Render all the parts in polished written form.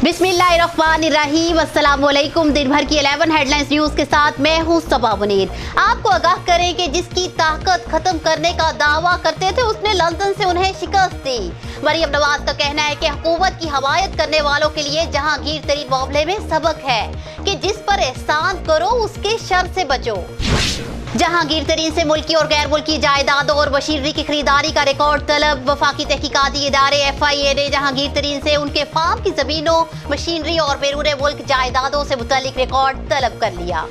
बिस्मिल्लाहिर्रहमानिर्रहीम, अस्सलामुअलैकुम। दिन भर की 11 हेडलाइंस न्यूज के साथ मैं हूं सबा मुनीर। आपको आगाह करें कि जिसकी ताकत खत्म करने का दावा करते थे उसने लंदन से उन्हें शिकस्त दी। मरियम नवाज का कहना है कि हुकूमत की हमायत करने वालों के लिए जहांगीर तरीन मामले में सबक है कि जिस पर एहसान करो उसके शर से बचो। जहांगीर तरीन से मुल्की और गैर मुल्की जायदादों और मशीनरी की खरीदारी का रिकॉर्ड तलब। वफाकी तहकीकाती इदारे FIA ने जहांगीर तरीन से उनके फार्म की जमीनों, मशीनरी और बैरून मुल्क जायदादों से मुतालिक रिकॉर्ड तलब कर लिया।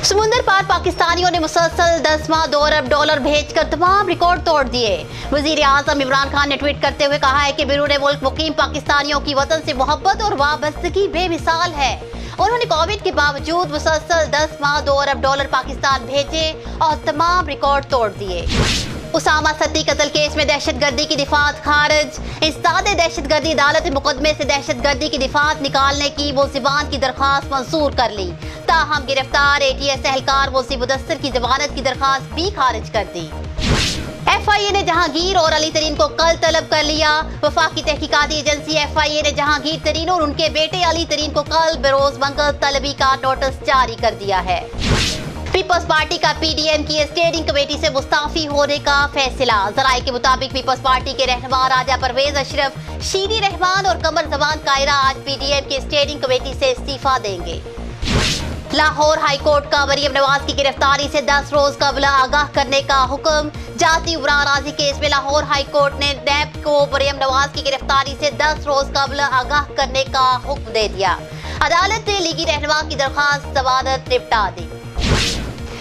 समुंदर पार पाकिस्तानियों ने मुसलसल 10 माह $2 अरब भेजकर तमाम रिकॉर्ड तोड़ दिए। वजीर आजम इमरान खान ने ट्वीट करते हुए कहा है कि बैरून मुल्क मुकीम पाकिस्तानियों की वतन से मोहब्बत और वाबस्तगी बेमिसाल है। उन्होंने कोविड के बावजूद मुसलसल 10 माह $2 अरब पाकिस्तान भेजे और तमाम रिकॉर्ड तोड़ दिए। उसामा सत्ती कत्ल केस में दहशतगर्दी की दिफात खारिज। इंसदादे दहशतगर्दी अदालत मुकदमे से दहशतगर्दी की दिफात निकालने की मुल्जिमान की दरखास्त मंजूर कर ली। ताहम गिरफ्तार ATS एहलकार मुल्ज़िम मुदस्सिर की जमानत की दरखास्त भी खारिज कर दी। FIA ने जहांगीर और अली तरीन को कल तलब कर लिया। वफाकी तहकीकाती एजेंसी FIA ने जहांगीर तरीन और उनके बेटे अली तरीन को कल बरोज मंगल तलबी का नोटिस जारी कर दिया है। पीपल्स पार्टी का PDM की स्टीयरिंग कमेटी से मुस्ताफी होने का फैसला। जराये के मुताबिक पीपल्स पार्टी के रहनुमा राजा परवेज अशरफ, शीरी रहमान और कमर जमान कायरा आज PDM की स्टीयरिंग कमेटी से इस्तीफा देंगे। लाहौर हाई कोर्ट का मरियम नवाज की गिरफ्तारी से 10 रोज कबल आगाह करने का हुक्म। जाती उमराराजी केस में लाहौर हाई कोर्ट ने NAB को मरियम नवाज की गिरफ्तारी से 10 रोज कबल आगाह करने का हुक्म दे दिया। अदालत ने लीगी रहनुमा की दरखास्त जमानत निपटा दी।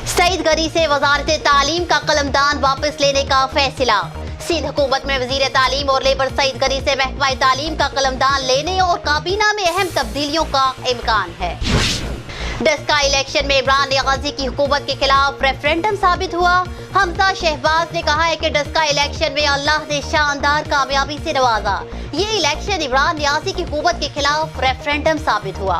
सईद गनी से वजारत तालीम का कलमदान वापस लेने का फैसला। सिंध हुकूमत में वजीर तालीम और लेबर सईद गनी से महकमा तालीम का कलमदान लेने और काबीना में अहम तब्दीलियों का इम्कान है। डस्का इलेक्शन में इमरान नियाजी की हुकूमत के खिलाफ रेफरेंडम साबित हुआ। हमजा शहबाज ने कहा है कि डस्का इलेक्शन में अल्लाह ने शानदार कामयाबी से नवाजा। ये इलेक्शन इमरान नियाजी की हुकूमत के खिलाफ रेफरेंडम साबित हुआ।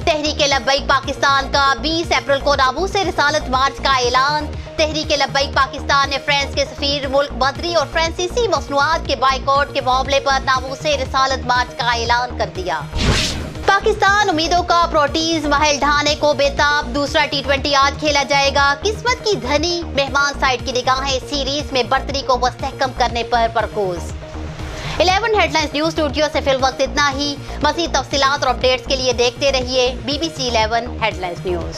तहरीके लब्बैक पाकिस्तान का 20 अप्रैल को नामूस से रिसालत मार्च का ऐलान। तहरीके लब्बैक पाकिस्तान ने फ्रांस के सफीर मुल्क बदरी और फ्रांसीसी मसनूआत के बाइकआउट के मामले पर नामूस से रिसालत मार्च का ऐलान कर दिया। पाकिस्तान उम्मीदों का प्रोटीज महल ढाने को बेताब। दूसरा T20 आज खेला जाएगा। किस्मत की धनी मेहमान साइड की निगाहें सीरीज में बर्तरी को मुस्तहकम करने पर मरकूज। 11 हेडलाइंस न्यूज स्टूडियो से फिल वक्त इतना ही। मज़ीद तफसीलात और अपडेट्स के लिए देखते रहिए BBC 11 हेडलाइंस न्यूज।